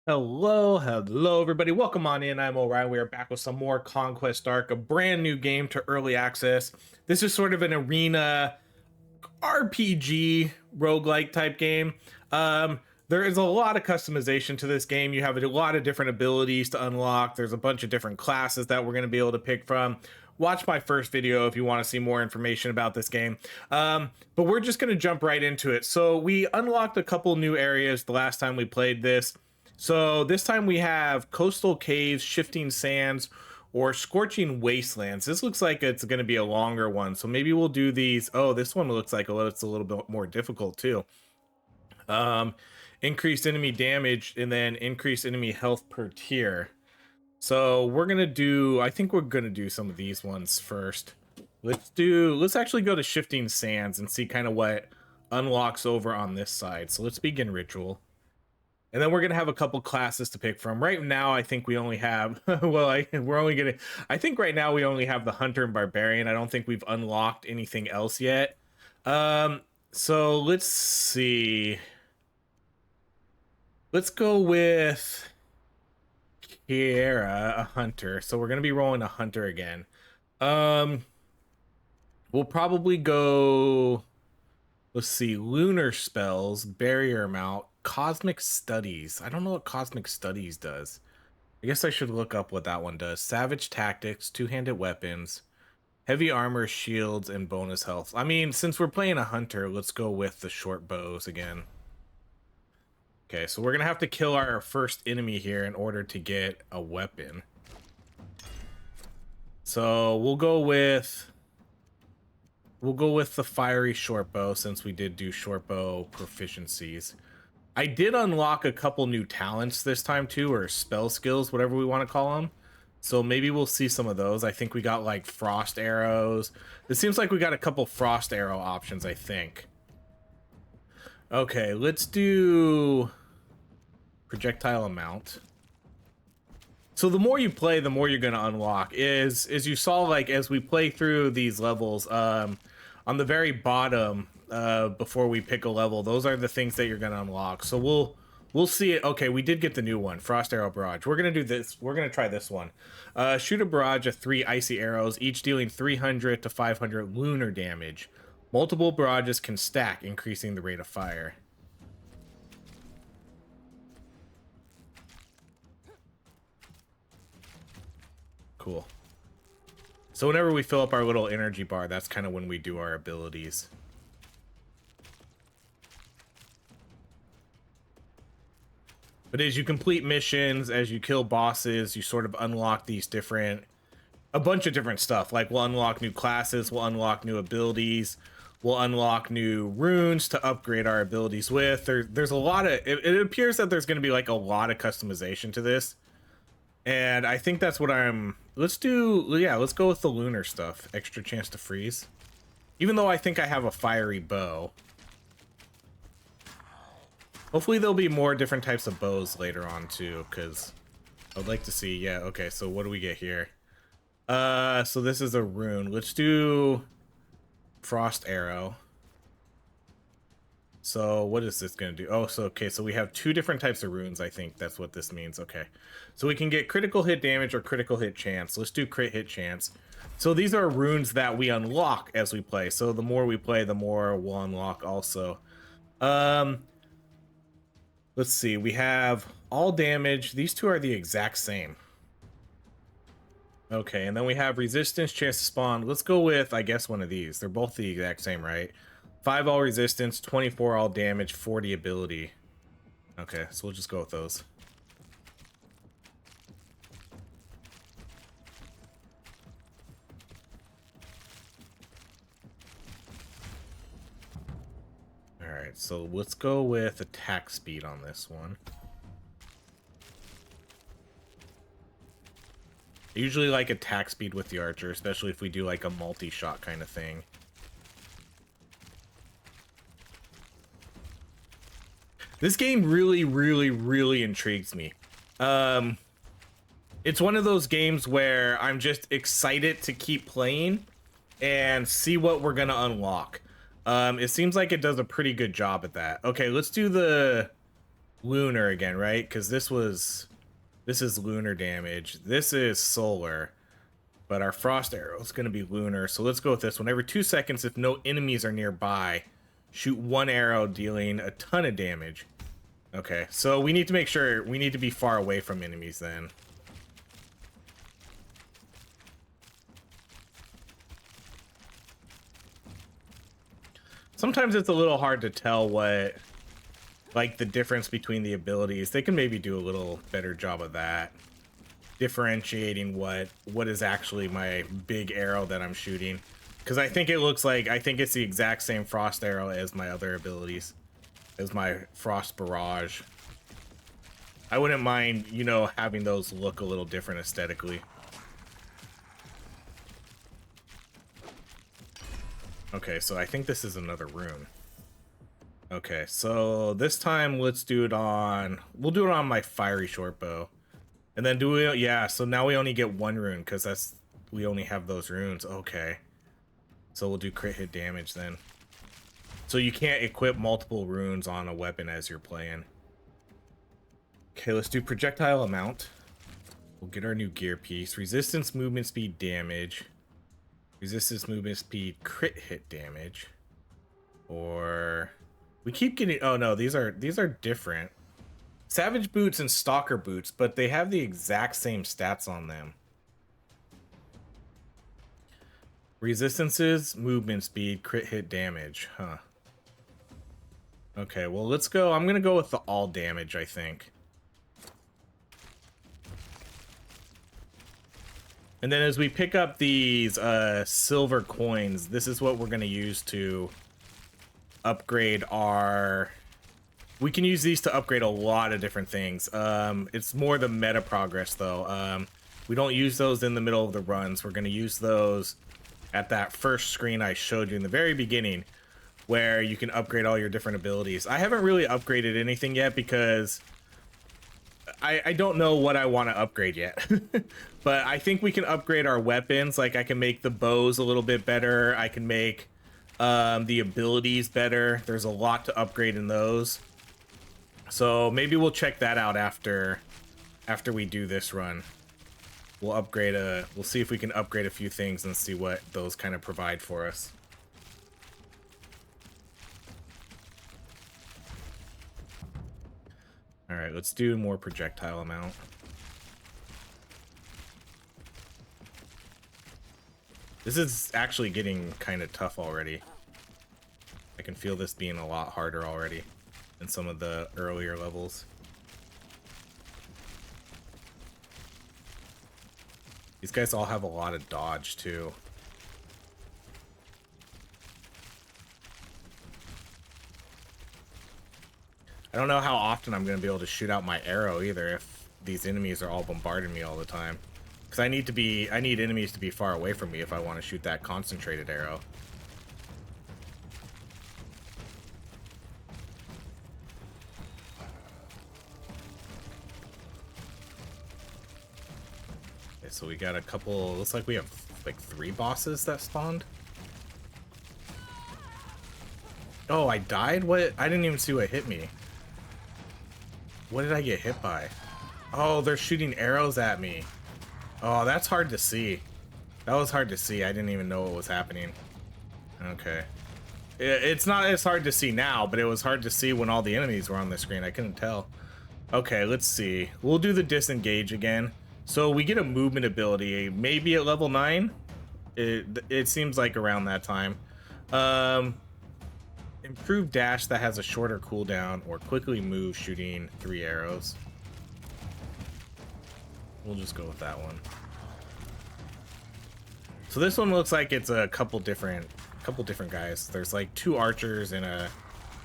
Hello, everybody. Welcome on in. I'm Orion. We are back with some more Conquest Arc, a brand new game to early access. This is sort of an arena RPG roguelike type game. There is a lot of customization to this game. You have a lot of different abilities to unlock. There's a bunch of different classes that we're going to be able to pick from. Watch my first video if you want to see more information about this game. But we're just going to jump right into it. So we unlocked a couple new areas the last time we played this. So this time we have coastal caves, shifting sands, or scorching wastelands. This looks like it's going to be a longer one, so maybe we'll do these. Oh, this one looks like it's a little bit more difficult too. Increased enemy damage and then increased enemy health per tier. So we're gonna do. I think we're gonna do some of these ones first. Let's actually go to shifting sands and see kind of what unlocks over on this side. So let's begin ritual. And then we're gonna have a couple classes to pick from. Right now, I think we only have. We're only gonna. I think right now we only have the hunter and barbarian. I don't think we've unlocked anything else yet. So let's see. Let's go with Kiera, a hunter. So we're gonna be rolling a hunter again. We'll probably go. Let's see, lunar spells, barrier mount, cosmic studies. I don't know what cosmic studies does. I guess I should look up what that one does. Savage tactics, two-handed weapons, heavy armor, shields, and bonus health. I mean, since we're playing a hunter, let's go with the short bows again. Okay, so we're gonna have to kill our first enemy here in order to get a weapon. So we'll go with the fiery short bow since we did do short bow proficiencies. I did unlock a couple new talents this time too, or spell skills, whatever we want to call them. So maybe we'll see some of those. I think we got like frost arrows. It seems like we got a couple frost arrow options, I think. Okay, let's do projectile amount. So the more you play, the more you're going to unlock. As you saw, like as we play through these levels, on the very bottom, before we pick a level, those are the things that you're going to unlock. So we'll see it. Okay, we did get the new one, frost arrow barrage. We're going to do this. We're going to try this one. Shoot a barrage of 3 icy arrows, each dealing 300 to 500 lunar damage. Multiple barrages can stack, increasing the rate of fire. Cool. So whenever we fill up our little energy bar, that's kind of when we do our abilities. But as you complete missions, as you kill bosses, you sort of unlock these a bunch of different stuff. Like we'll unlock new classes, we'll unlock new abilities, we'll unlock new runes to upgrade our abilities with. There's a lot of, it appears that there's going to be like a lot of customization to this. And I think that's what let's go with the lunar stuff. Extra chance to freeze. Even though I think I have a fiery bow. Hopefully there'll be more different types of bows later on too, because I'd like to see, yeah, okay, so what do we get here? So this is a rune. Let's do frost arrow. So what is this going to do? Oh, so okay, so we have 2 different types of runes. I think that's what this means. Okay, so we can get critical hit damage or critical hit chance. Let's do crit hit chance. So these are runes that we unlock as we play. So the more we play, the more we'll unlock also. Let's see, we have all damage. These 2 are the exact same. Okay, and then we have resistance, chance to spawn. Let's go with, I guess, one of these. They're both the exact same, right? 5 all resistance, 24 all damage, 40 ability. Okay, so we'll just go with those. Alright, so let's go with attack speed on this one. I usually like attack speed with the archer, especially if we do like a multi-shot kind of thing. This game really intrigues me. It's one of those games where I'm just excited to keep playing and see what we're gonna unlock. It seems like it does a pretty good job at that. Okay, let's do the lunar again, right? Because this is lunar damage. This is solar, but our frost arrow is going to be lunar. So let's go with this one. Every 2 seconds, if no enemies are nearby, shoot 1 arrow, dealing a ton of damage. Okay, so we need to make sure we need to be far away from enemies then. Sometimes it's a little hard to tell what, like, the difference between the abilities. They can maybe do a little better job of that, differentiating what is actually my big arrow that I'm shooting, because I think it's the exact same frost arrow as my other abilities, as my frost barrage. I wouldn't mind, you know, having those look a little different aesthetically. Okay, so I think this is another rune. Okay, so this time let's do it on, we'll do it on my fiery short bow. And then yeah, so now we only get 1 rune because we only have those runes. Okay. So we'll do crit hit damage then. So you can't equip multiple runes on a weapon as you're playing. Okay, let's do projectile amount. We'll get our new gear piece. Resistance, movement speed, damage. Resistance, movement speed, crit hit damage. Or we keep getting, oh no, these are different. Savage boots and stalker boots, but they have the exact same stats on them. Resistances, movement speed, crit hit damage. Huh. Okay, well, let's go. I'm gonna go with the all damage, I think. And then as we pick up these silver coins, this is what we're gonna use to upgrade our... We can use these to upgrade a lot of different things. It's more the meta progress, though. We don't use those in the middle of the runs. We're going to use those at that first screen I showed you in the very beginning, where you can upgrade all your different abilities. I haven't really upgraded anything yet because I don't know what I want to upgrade yet. But I think we can upgrade our weapons. Like, I can make the bows a little bit better. I can make the abilities better. There's a lot to upgrade in those. So maybe we'll check that out after we do this run. We'll see if we can upgrade a few things and see what those kind of provide for us. All right, let's do more projectile amount. This is actually getting kind of tough already. I can feel this being a lot harder already in some of the earlier levels. These guys all have a lot of dodge too. I don't know how often I'm going to be able to shoot out my arrow either if these enemies are all bombarding me all the time. Because I need enemies to be far away from me if I want to shoot that concentrated arrow. So we got a couple, looks like we have like 3 bosses that spawned. Oh, I died? What? I didn't even see what hit me. What did I get hit by? Oh, they're shooting arrows at me. Oh, that's hard to see. That was hard to see. I didn't even know what was happening. Okay. It's not as hard to see now, but it was hard to see when all the enemies were on the screen. I couldn't tell. Okay, let's see. We'll do the disengage again. So we get a movement ability, maybe at level 9. It seems like around that time. Improved dash that has a shorter cooldown, or quickly move shooting 3 arrows. We'll just go with that one. So this one looks like it's a couple different guys. There's like 2 archers and a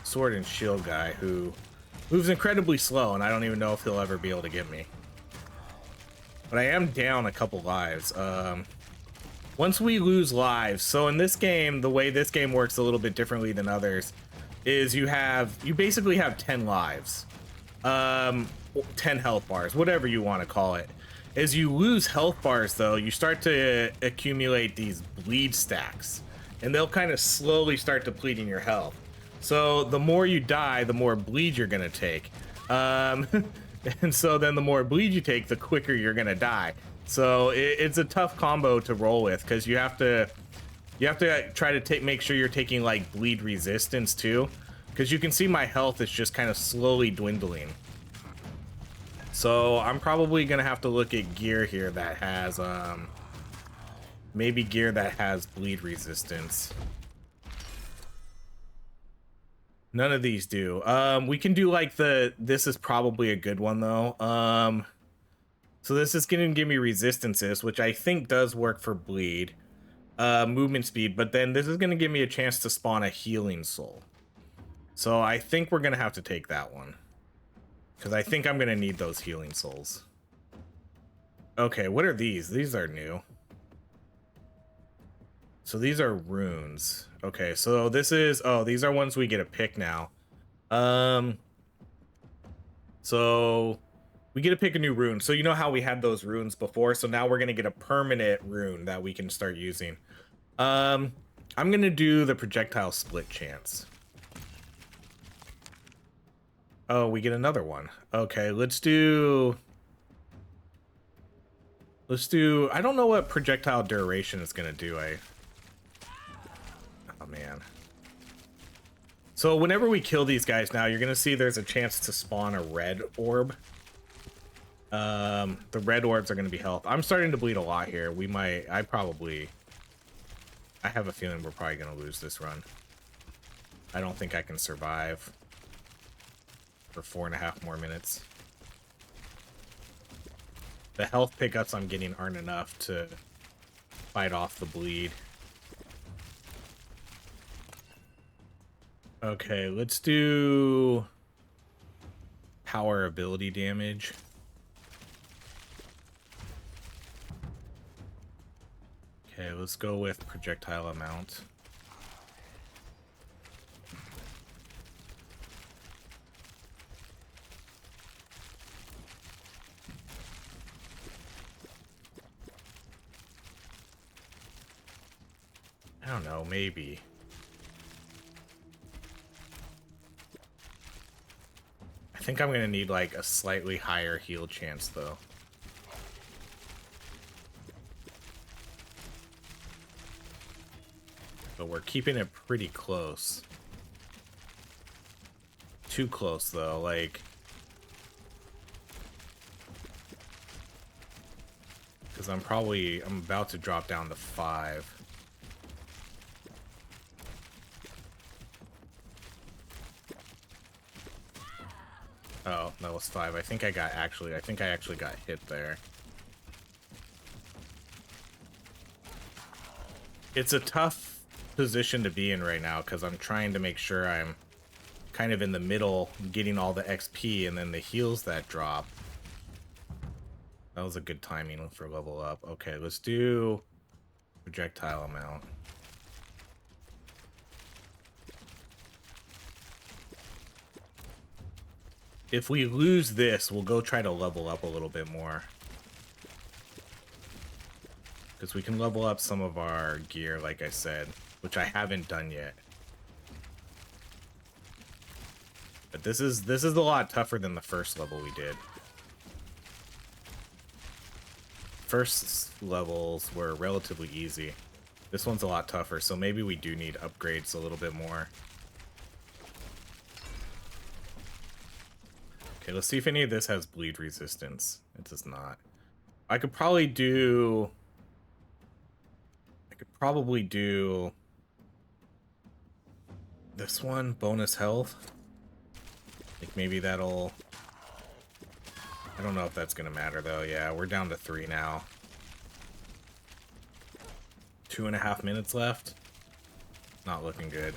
sword and shield guy who moves incredibly slow, and I don't even know if he'll ever be able to get me. But I am down a couple lives. Once we lose lives, so in this game, the way this game works a little bit differently than others is you basically have 10 lives. 10 health bars, whatever you want to call it. As you lose health bars, though, you start to accumulate these bleed stacks, and they'll kind of slowly start depleting your health. So the more you die, the more bleed you're going to take. Um, and so then the more bleed you take, the quicker you're gonna die. So it's a tough combo to roll with, because you have to try to make sure you're taking like bleed resistance too, because you can see my health is just kind of slowly dwindling. So I'm probably gonna have to look at gear here that has maybe gear that has bleed resistance. None of these do. We can do like this is probably a good one though. So this is gonna give me resistances, which I think does work for bleed. Movement speed, but then this is gonna give me a chance to spawn a healing soul. So I think we're gonna have to take that one, because I think I'm gonna need those healing souls. Okay, what are these? These are new. So these are runes. Okay, so this is, oh, these are ones we get to pick now. So we get to pick a new rune. So you know how we had those runes before? So now we're gonna get a permanent rune that we can start using. I'm gonna do the projectile split chance. Oh, we get another one. Okay, let's do, I don't know what projectile duration is gonna do. Oh man. So whenever we kill these guys now, you're gonna see there's a chance to spawn a red orb. The red orbs are gonna be health. I'm starting to bleed a lot here. I have a feeling we're probably gonna lose this run. I don't think I can survive for 4.5 more minutes. The health pickups I'm getting aren't enough to fight off the bleed. Okay, let's do power ability damage. Okay, let's go with projectile amount. I don't know, maybe. I think I'm gonna need like a slightly higher heal chance though. But we're keeping it pretty close. Too close though, like. Because I'm about to drop down to 5. Oh, that was 5. I think I actually got hit there. It's a tough position to be in right now because I'm trying to make sure I'm kind of in the middle, getting all the XP and then the heals that drop. That was a good timing for level up. Okay, let's do projectile amount. If we lose this, we'll go try to level up a little bit more. Because we can level up some of our gear, like I said, which I haven't done yet. But this is a lot tougher than the first level we did. First levels were relatively easy. This one's a lot tougher, so maybe we do need upgrades a little bit more. Okay, let's see if any of this has bleed resistance. It does not. I could probably do this one, bonus health. Like maybe that'll, I don't know if that's gonna matter though. Yeah, we're down to 3 now. 2.5 minutes left. Not looking good.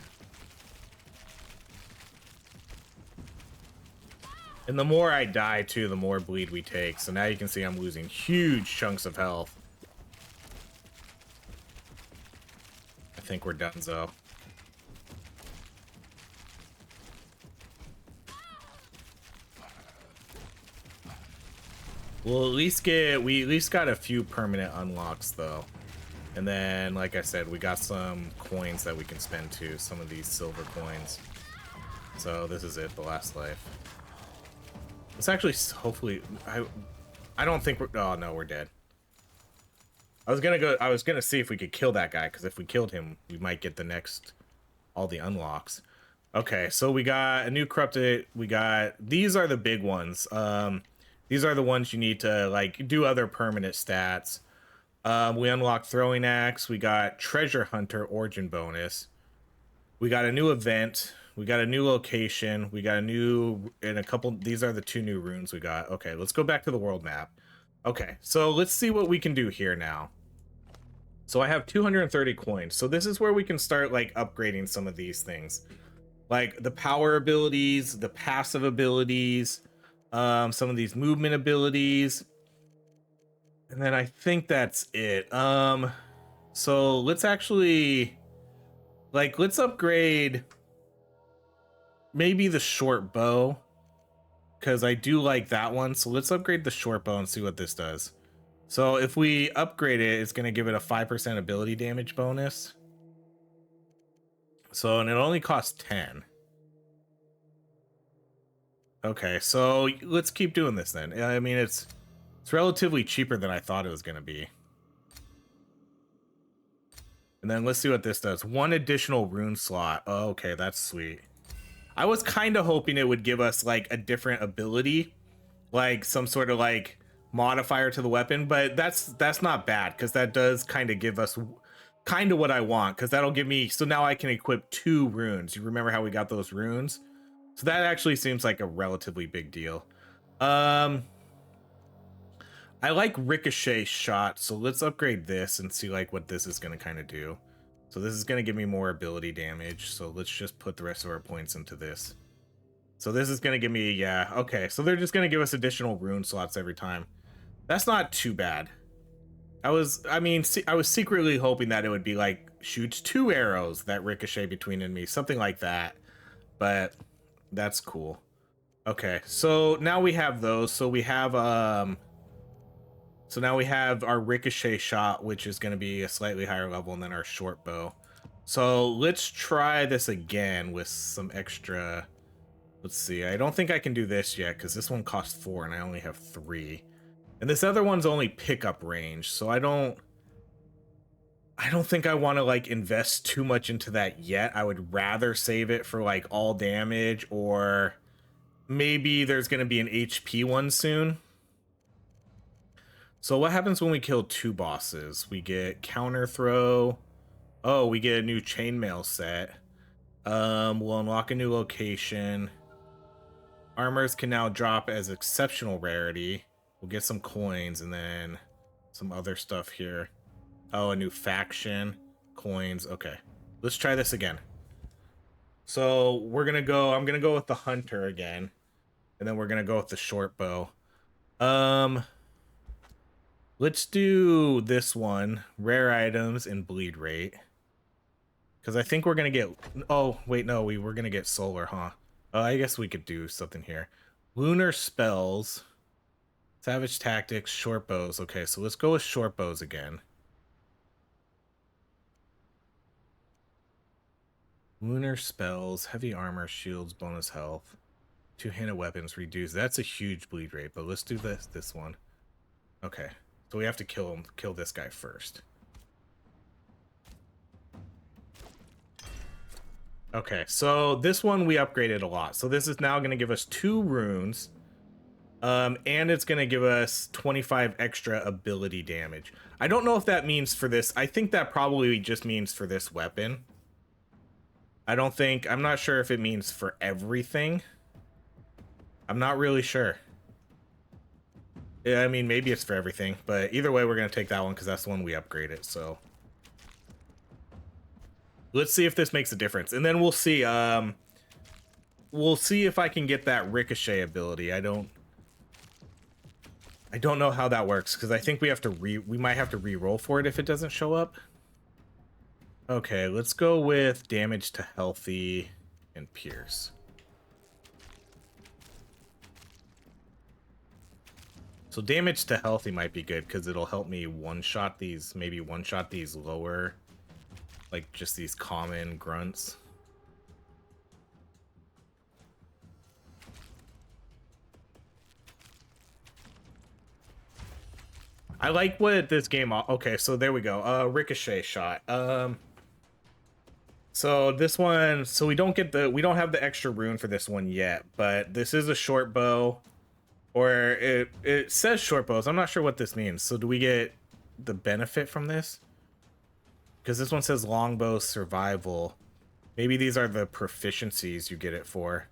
And the more I die too, the more bleed we take. So now you can see I'm losing huge chunks of health. I think we're donezo. We'll at least we at least got a few permanent unlocks though. And then, like I said, we got some coins that we can spend too, some of these silver coins. So this is it, the last life. Let's actually hopefully I don't think we're, oh no, we're dead. I was gonna see if we could kill that guy, because if we killed him, we might get the next, all the unlocks. Okay, so we got a new corrupted, we got, these are the big ones. These are the ones you need to like do other permanent stats. We unlocked throwing axe, we got treasure hunter origin bonus. We got a new event, we got a new location, we got a new, and a couple, these are the 2 new runes we got. Okay, let's go back to the world map. Okay, so let's see what we can do here now. So I have 230 coins. So this is where we can start like upgrading some of these things. Like the power abilities, the passive abilities, some of these movement abilities. And then I think that's it. So let's actually, like, let's upgrade maybe the short bow, because I do like that one. So let's upgrade the short bow and see what this does. So if we upgrade it, it's going to give it a 5% ability damage bonus. So, and it only costs 10. Okay, so let's keep doing this then. I mean, it's relatively cheaper than I thought it was going to be. And then let's see what this does. 1 additional rune slot. Oh, okay, that's sweet. I was kind of hoping it would give us like a different ability, like some sort of like modifier to the weapon, but that's not bad, because that does kind of give us kind of what I want, because that'll give me, so now I can equip 2 runes. You remember how we got those runes? So that actually seems like a relatively big deal. I like ricochet shot, so let's upgrade this and see like what this is going to kind of do. So this is going to give me more ability damage, so let's just put the rest of our points into this. So this is going to give me, yeah, okay, so they're just going to give us additional rune slots every time. That's not too bad. I was secretly hoping that it would be like shoots 2 arrows that ricochet between and me, something like that, but that's cool. Okay, so now we have those. So we have so now we have our ricochet shot, which is going to be a slightly higher level, and then our short bow. So let's try this again with some extra. Let's see. I don't think I can do this yet, because this one costs 4 and I only have 3. And this other one's only pickup range, so I don't think I want to like invest too much into that yet. I would rather save it for like all damage, or maybe there's going to be an HP one soon. So what happens when we kill 2 bosses? We get counter throw. Oh, we get a new chainmail set. We'll unlock a new location. Armors can now drop as exceptional rarity. We'll get some coins and then some other stuff here. Oh, a new faction. Coins. Okay. Let's try this again. So we're gonna go, I'm gonna go with the hunter again. And then we're gonna go with the short bow. Let's do this one. Rare items and bleed rate. Because I think we're gonna get, oh wait, no, we were gonna get solar, huh? I guess we could do something here. Lunar spells. Savage tactics, short bows. Okay, so let's go with short bows again. Lunar spells, heavy armor, shields, bonus health. 2-handed weapons, reduce. That's a huge bleed rate, but let's do this one. Okay, so we have to kill this guy first. Okay, so this one we upgraded a lot. So this is now going to give us 2 runes. And it's going to give us 25 extra ability damage. I don't know if that means for this. I think that probably just means for this weapon. I'm not sure if it means for everything. I'm not really sure. Yeah, I mean, maybe it's for everything, but either way, we're going to take that one because that's the one we upgraded, so. Let's see if this makes a difference, and then we'll see. We'll see if I can get that ricochet ability. I don't know how that works, because I think we might have to re-roll for it if it doesn't show up. Okay, let's go with damage to healthy and pierce. So damage to healthy might be good, because it'll help me one-shot these, maybe one-shot these lower, like just these common grunts. I like what this game. Okay, so there we go. Ricochet shot. So this one, so we don't have the extra rune for this one yet, but this is a short bow, or it says short bows. I'm not sure what this means. So do we get the benefit from this? Because this one says longbow survival. Maybe these are the proficiencies you get it for.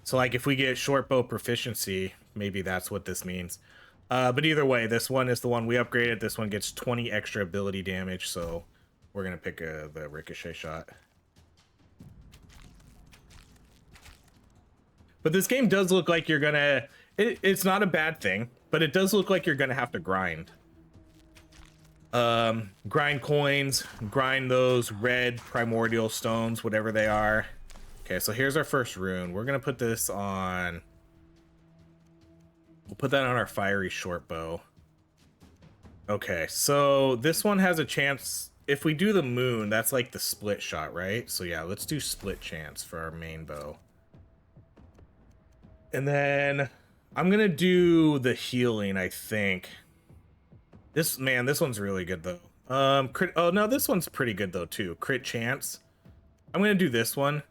So like if we get short bow proficiency, maybe that's what this means. But either way, this one is the one we upgraded. This one gets 20 extra ability damage, so we're gonna pick the ricochet shot. But this game does look like you're gonna... It's not a bad thing, but it does look like you're gonna have to grind. Grind coins, grind those red primordial stones, whatever they are. Okay, so here's our first rune. We're gonna put this on... We'll put that on our fiery short bow. Okay, so this one has a chance... If we do the moon, that's like the split shot, right? So yeah, let's do split chance for our main bow. And then I'm gonna do the healing, I think. This one's really good though. Oh no, this one's pretty good though too. Crit chance. I'm gonna do this one.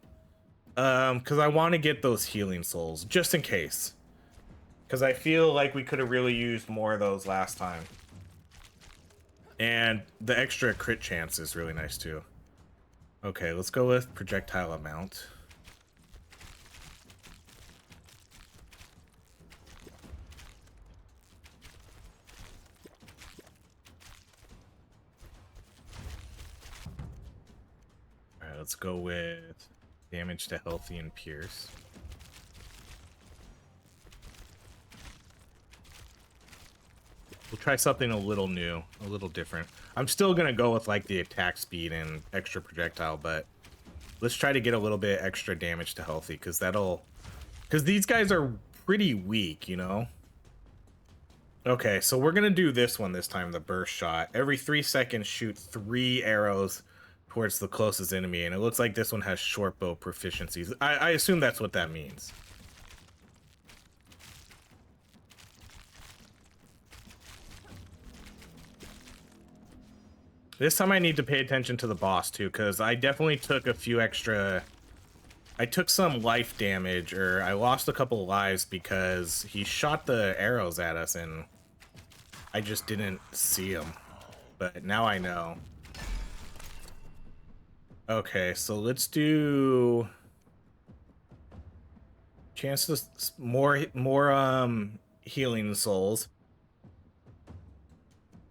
Because I want to get those healing souls, just in case. Because I feel like we could have really used more of those last time. And the extra crit chance is really nice too. Okay, let's go with projectile amount. Alright, let's go with damage to healthy and pierce. We'll try something a little new, a little different. I'm still gonna go with like the attack speed and extra projectile, but let's try to get a little bit extra damage to healthy, because these guys are pretty weak, you know? Okay, so we're gonna do this one this time, the burst shot. Every 3 seconds, shoot 3 arrows towards the closest enemy, and it looks like this one has short bow proficiencies. I assume that's what that means. This time I need to pay attention to the boss too, because I definitely took a few extra... I took some life damage, or I lost a couple of lives because he shot the arrows at us and I just didn't see them. But now I know. Okay, so let's do... Chances more healing souls.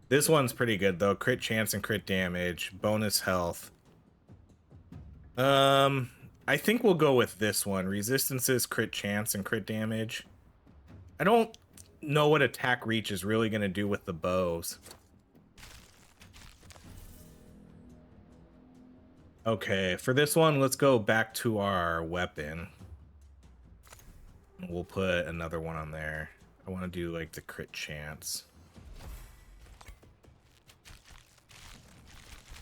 This one's pretty good though. Crit chance and crit damage, bonus health. I think we'll go with this one. Resistances, crit chance, and crit damage. I don't know what attack reach is really gonna do with the bows. Okay, for this one, let's go back to our weapon. We'll put another one on there. I want to do like the crit chance.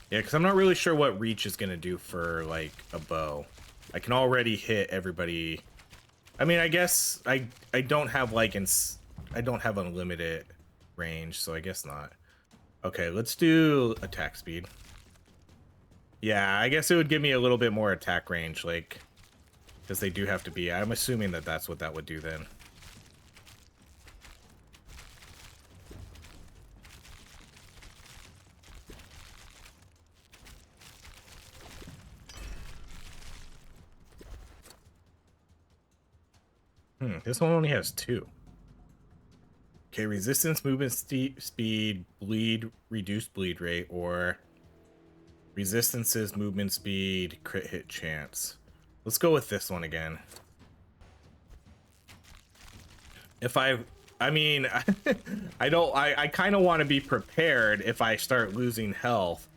Yeah, because I'm not really sure what reach is going to do for, like, a bow. I can already hit everybody. I mean, I guess I don't have, like, I don't have unlimited range, so I guess not. Okay, let's do attack speed. Yeah, I guess it would give me a little bit more attack range, like, because they do have to be. I'm assuming that that's what that would do then. This one only has 2. Okay, resistance, movement speed, bleed, reduced bleed rate, or resistances, movement speed, crit hit chance. Let's go with this one again. If I mean, I kind of want to be prepared if I start losing health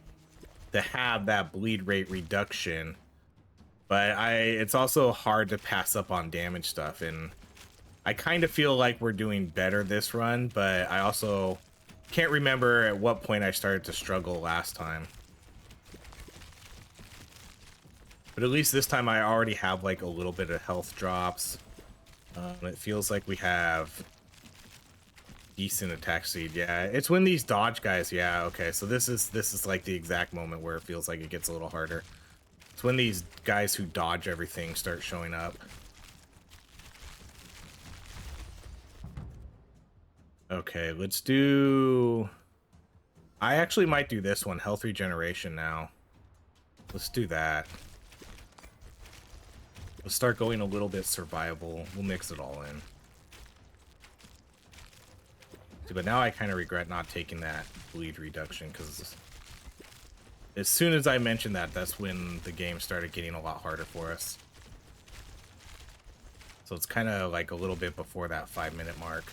to have that bleed rate reduction. But it's also hard to pass up on damage stuff, and I kind of feel like we're doing better this run, but I also can't remember at what point I started to struggle last time. But at least this time I already have like a little bit of health drops. It feels like we have Decent attack speed, yeah. It's when these dodge guys, yeah, okay. So this is like the exact moment where it feels like it gets a little harder. It's when these guys who dodge everything start showing up. Okay, let's do... I actually might do this one, health regeneration now. Let's do that. Let's start going a little bit survival. We'll mix it all in. But now I kind of regret not taking that bleed reduction, because as soon as I mentioned that, that's when the game started getting a lot harder for us. So it's kind of like a little bit before that 5-minute mark.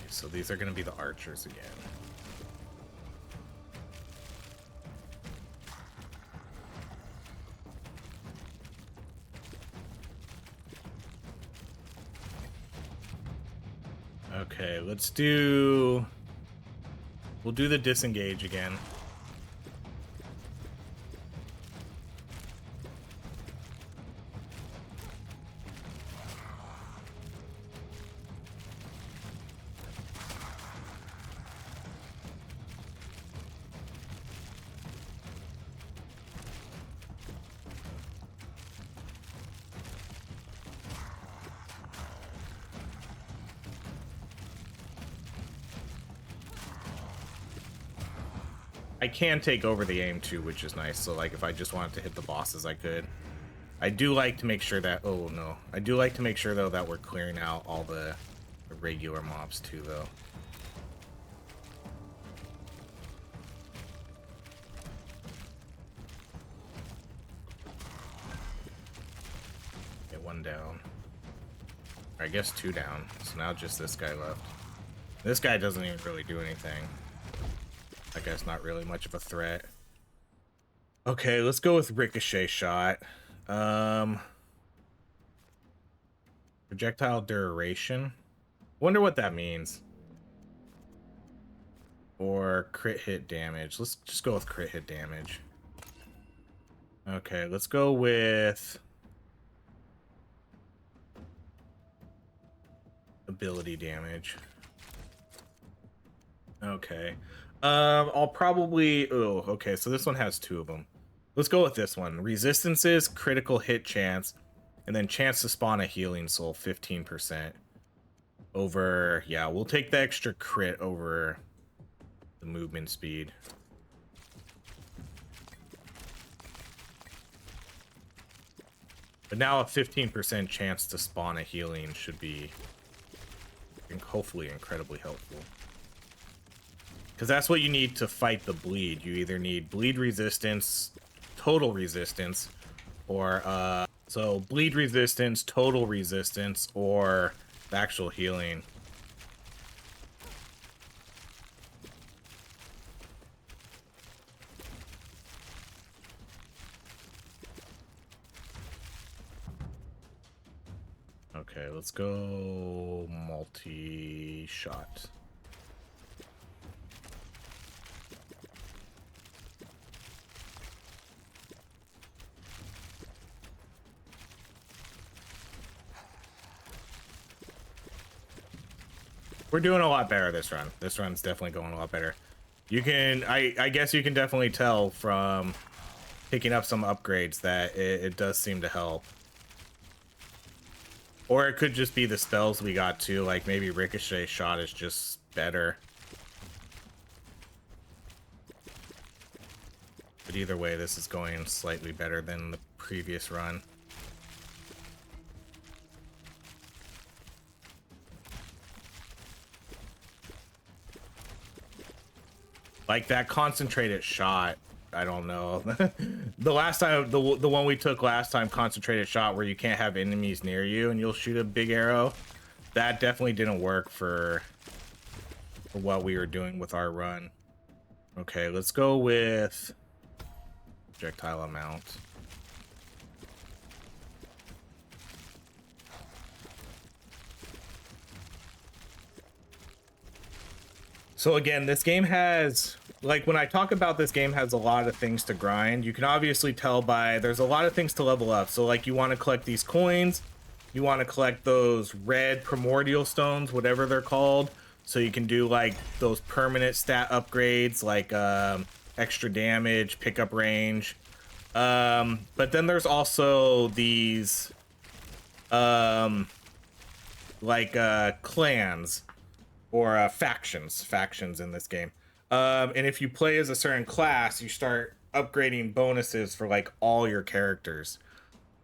So these are going to be the archers again. Okay, let's do... We'll do the disengage again. I can take over the aim too, which is nice. So like if I just wanted to hit the bosses, I could. I do like to make sure that, oh no. I do like to make sure though that we're clearing out all the regular mobs too though. Get one down. Or I guess 2 down. So now just this guy left. This guy doesn't even really do anything. That guy's not really much of a threat. Okay, let's go with ricochet shot. Projectile duration. Wonder what that means. Or crit hit damage. Let's just go with crit hit damage. Okay, let's go with ability damage. Okay. I'll probably... Oh, okay, so this one has 2 of them. Let's go with this one. Resistances, critical hit chance, and then chance to spawn a healing soul, 15%. Over... Yeah, we'll take the extra crit over the movement speed. But now a 15% chance to spawn a healing should be hopefully incredibly helpful. Because that's what you need to fight the bleed. You either need bleed resistance, total resistance, or so bleed resistance, total resistance, or the actual healing. Okay, let's go multi-shot. We're doing a lot better this run. This run's definitely going a lot better. You can, I guess you can definitely tell from picking up some upgrades that it does seem to help. Or it could just be the spells we got too, like maybe Ricochet Shot is just better. But either way, this is going slightly better than the previous run. Like that concentrated shot, I don't know. The last time, the one we took last time, concentrated shot, where you can't have enemies near you and you'll shoot a big arrow, that definitely didn't work for what we were doing with our run. Okay, let's go with projectile amount. So again, this game has, like, when I talk about this game has a lot of things to grind, you can obviously tell by there's a lot of things to level up. So like you want to collect these coins, you want to collect those red primordial stones, whatever they're called, so you can do like those permanent stat upgrades like extra damage, pickup range. But then there's also these clans or factions in this game. And if you play as a certain class, you start upgrading bonuses for like all your characters.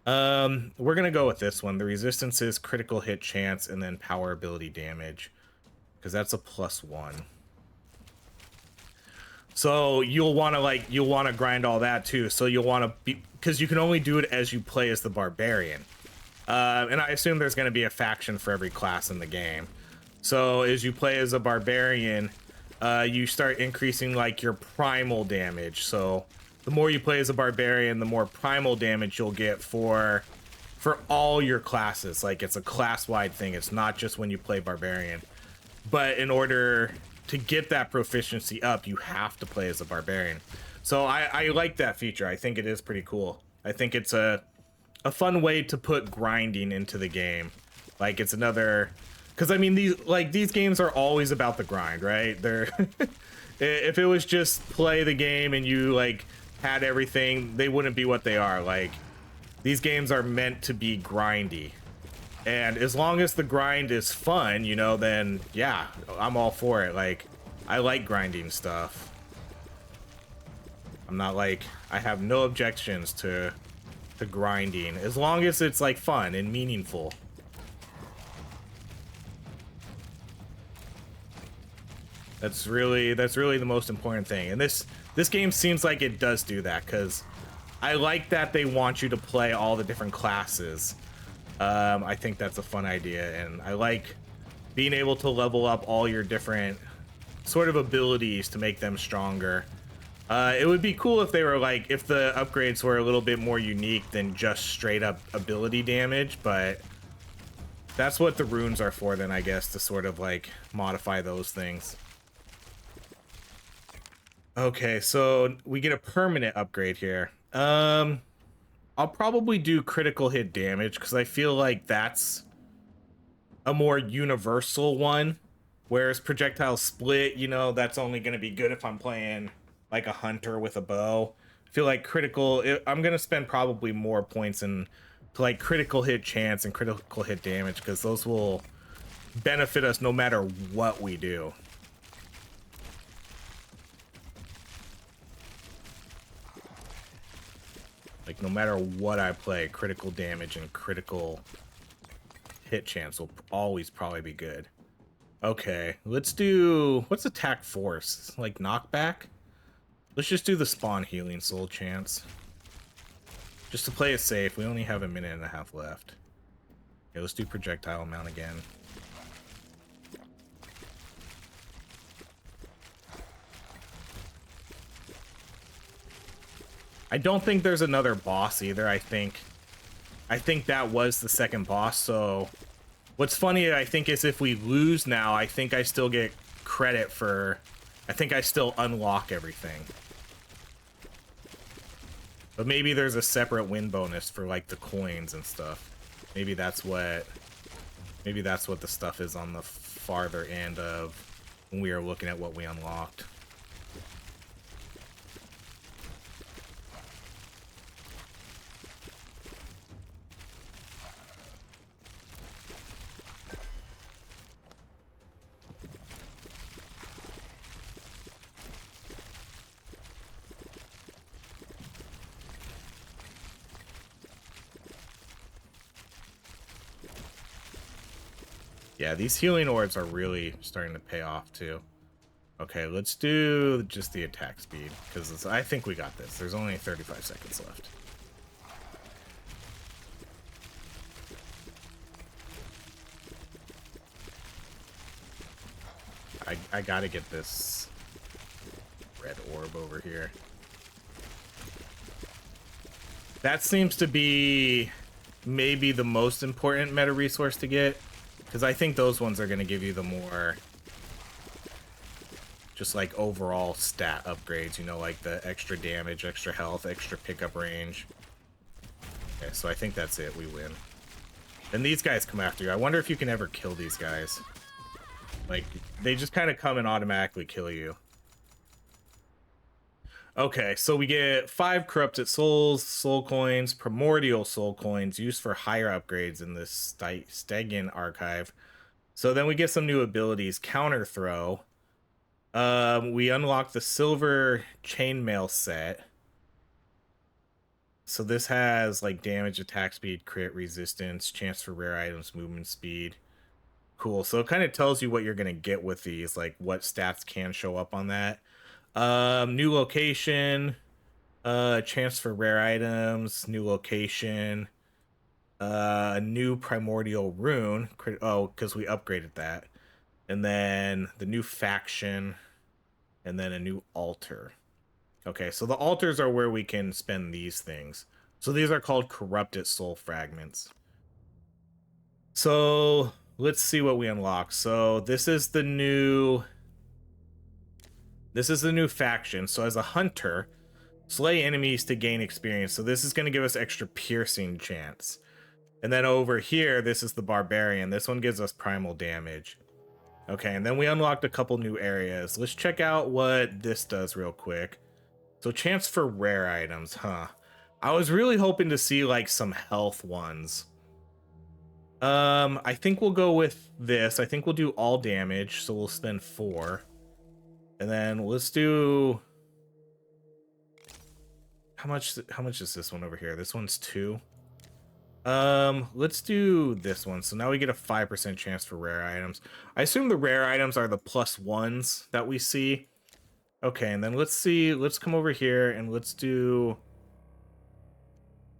We're gonna go with this one. The resistance is critical hit chance and then power ability damage, because that's a +1. So you'll want to grind all that too. So you'll want to be, because you can only do it as you play as the barbarian. And I assume there's going to be a faction for every class in the game. So as you play as a barbarian, you start increasing like your primal damage. So the more you play as a barbarian, the more primal damage you'll get for all your classes. Like it's a class-wide thing. It's not just when you play barbarian. But in order to get that proficiency up, you have to play as a barbarian. So I like that feature. I think it is pretty cool. I think it's a fun way to put grinding into the game. Like it's another, because I mean these games are always about the grind, right? They're if it was just play the game and you like had everything, they wouldn't be what they are. Like these games are meant to be grindy. And as long as the grind is fun, you know, then yeah, I'm all for it. Like, I like grinding stuff. I'm not like, I have no objections to grinding, as long as it's like fun and meaningful. That's really the most important thing. And this game seems like it does do that, because I like that they want you to play all the different classes. I think that's a fun idea, and I like being able to level up all your different sort of abilities to make them stronger. It would be cool if they were like, if the upgrades were a little bit more unique than just straight up ability damage, but that's what the runes are for then, I guess, to sort of like modify those things. Okay, so we get a permanent upgrade here. I'll probably do critical hit damage, because I feel like that's a more universal one, whereas projectile split, you know, that's only going to be good if I'm playing like a hunter with a bow. I feel like I'm going to spend probably more points in to like critical hit chance and critical hit damage, because those will benefit us no matter what we do. Like, no matter what I play, critical damage and critical hit chance will always probably be good. Okay, let's do... What's attack force? Like, knockback? Let's just do the spawn healing soul chance. Just to play it safe. We only have a minute and a half left. Okay, let's do projectile amount again. I don't think there's another boss either. I think that was the second boss. So what's funny, I think, is if we lose now, I think I still get credit for, I think I still unlock everything. But maybe there's a separate win bonus for like the coins and stuff. Maybe that's what the stuff is on the farther end of when we are looking at what we unlocked. Yeah, these healing orbs are really starting to pay off too. Okay, let's do just the attack speed, because I think we got this. There's only 35 seconds left. I gotta get this red orb over here. That seems to be maybe the most important meta resource to get, because I think those ones are going to give you the more just like overall stat upgrades, you know, like the extra damage, extra health, extra pickup range. Okay, so I think that's it. We win. And these guys come after you. I wonder if you can ever kill these guys. Like, they just kind of come and automatically kill you. Okay, so we get 5 corrupted souls, soul coins, primordial soul coins used for higher upgrades in this Stygian archive. So then we get some new abilities. Counter throw. We unlock the silver chainmail set. So this has like damage, attack speed, crit resistance, chance for rare items, movement speed. Cool. So it kind of tells you what you're gonna get with these, like what stats can show up on that. New location, chance for rare items, new location, new primordial rune. Oh, because we upgraded that. And then the new faction, and then a new altar. Okay, so the altars are where we can spend these things. So these are called corrupted soul fragments. So let's see what we unlock. So this is the new faction. So as a hunter, slay enemies to gain experience. So this is going to give us extra piercing chance. And then over here, this is the barbarian. This one gives us primal damage. Okay, and then we unlocked a couple new areas. Let's check out what this does real quick. So chance for rare items, huh? I was really hoping to see like some health ones. I think we'll go with this. I think we'll do all damage, so we'll spend 4. And then let's do how much is this one over here? This one's 2. Let's do this one. So now we get a 5% chance for rare items. I assume the rare items are the +1s that we see. Okay, and then let's come over here and let's do,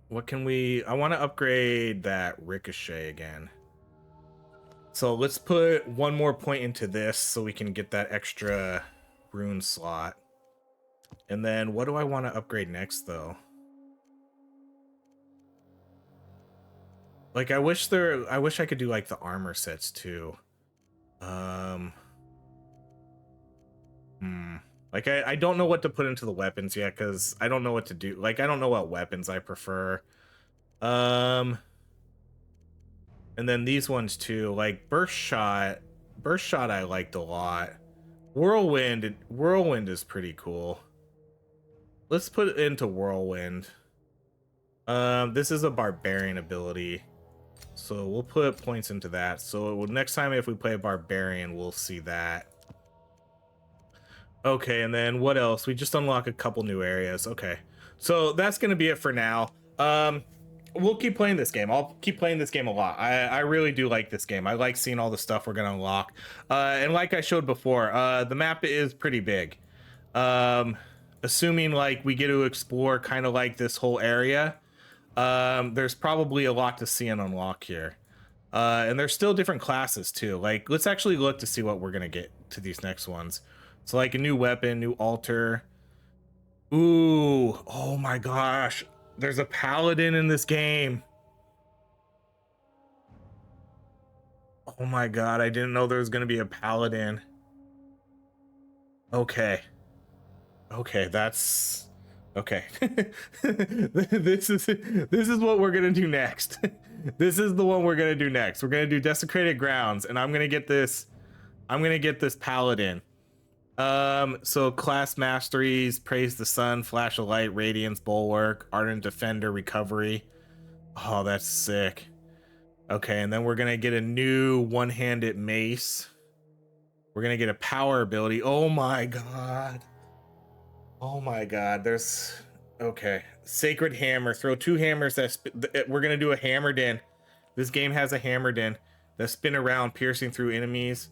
what can we, I want to upgrade that ricochet again. So let's put 1 more point into this so we can get that extra rune slot. And then what do I want to upgrade next though? Like I wish I could do like the armor sets too. Like I don't know what to put into the weapons yet because I don't know what to do. Like I don't know what weapons I prefer. And then these ones too, like burst shot I liked a lot. Whirlwind is pretty cool. Let's put it into whirlwind. This is a barbarian ability, so we'll put points into that. So next time if we play a barbarian, we'll see that. Okay, and then what else? We just unlock a couple new areas. Okay, so that's gonna be it for now. We'll keep playing this game. I'll keep playing this game a lot. I really do like this game. I like seeing all the stuff we're gonna unlock. And like I showed before, the map is pretty big. Assuming like we get to explore kind of like this whole area, there's probably a lot to see and unlock here. And there's still different classes too. Like let's actually look to see what we're gonna get to these next ones. So like a new weapon, new altar. Ooh, oh my gosh. There's a paladin in this game. Oh my god, I didn't know there was gonna be a paladin. Okay. Okay, that's okay. This is what we're gonna do next. This is the one we're gonna do next. We're gonna do desecrated grounds, and I'm gonna get this paladin. So class masteries: praise the sun, flash of light, radiance, bulwark, ardent defender, recovery. Oh, that's sick. Okay, and then we're gonna get a new one-handed mace. We're gonna get a power ability. Oh my god. Oh my god. There's okay. Sacred hammer. Throw 2 hammers we're gonna do a hammered in. This game has a hammered in that spin around, piercing through enemies.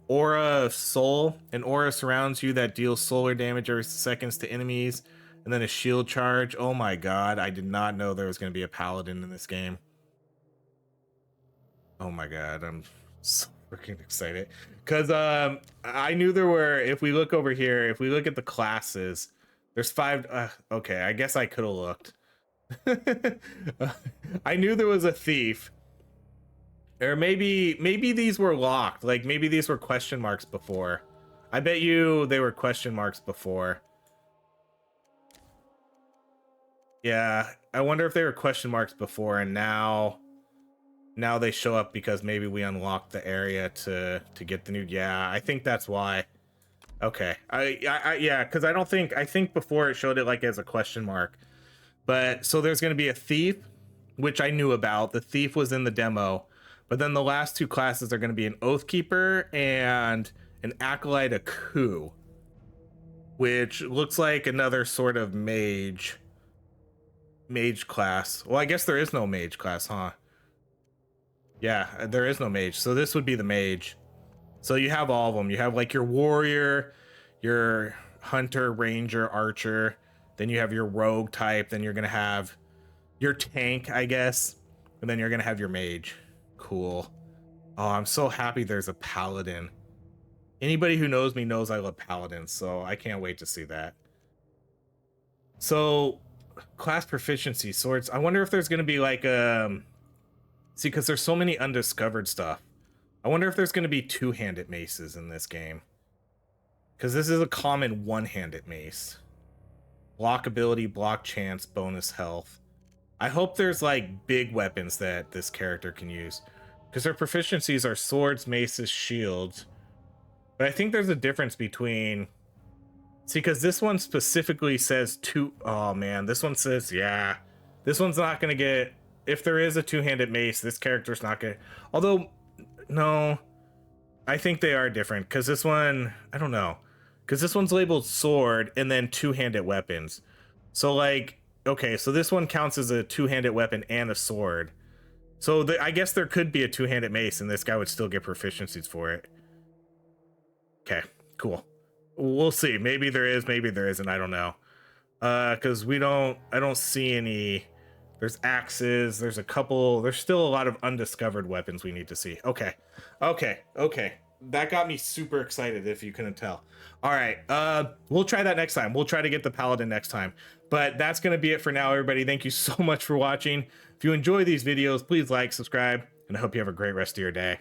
Aura of soul. An aura surrounds you that deals solar damage every seconds to enemies. And then a shield charge. Oh my god, I did not know there was going to be a paladin in this game. Oh my god, I'm so freaking excited. Because I knew there were, if we look over here, if we look at the classes, there's 5. Okay, I guess I could have looked. I knew there was a thief. Or maybe these were locked. Like maybe these were question marks before. I bet you they were question marks before. Yeah, I wonder if they were question marks before, and now they show up because maybe we unlocked the area to get the new. Yeah, I think that's why. Okay, yeah, because I think before it showed it like as a question mark. But so there's going to be a thief, which I knew about. The thief was in the demo, but then the last two classes are going to be an oathkeeper and an acolyte, a coup, which looks like another sort of mage class. Well, I guess there is no mage class, huh? Yeah, there is no mage. So this would be the mage. So you have all of them. You have like your warrior, your hunter, ranger, archer. Then you have your rogue type. Then you're going to have your tank, I guess. And then you're going to have your mage. Cool. Oh, I'm so happy there's a paladin. Anybody who knows me knows I love paladins, so I can't wait to see that. So, class proficiency, swords. I wonder if there's going to be like see, because there's so many undiscovered stuff. I wonder if there's going to be two-handed maces in this game. Because this is a common one-handed mace. Block ability, block chance, bonus health. I hope there's like big weapons that this character can use. Because their proficiencies are swords, maces, shields. But I think there's a difference between... See, because this one specifically says two... Oh, man. This one says, yeah. This one's not going to get... If there is a two-handed mace, this character's not going to... Although, no. I think they are different. Because this one... I don't know. Because this one's labeled sword and then two-handed weapons. So, like... Okay, so this one counts as a two-handed weapon and a sword. So I guess there could be a two-handed mace and this guy would still get proficiencies for it. Okay, cool. We'll see. Maybe there is, maybe there isn't. I don't know. Because I don't see any. There's axes. There's a couple. There's still a lot of undiscovered weapons we need to see. Okay. That got me super excited, if you couldn't tell. All right. We'll try that next time. We'll try to get the paladin next time. But that's going to be it for now, everybody. Thank you so much for watching. If you enjoy these videos, please like, subscribe, and I hope you have a great rest of your day.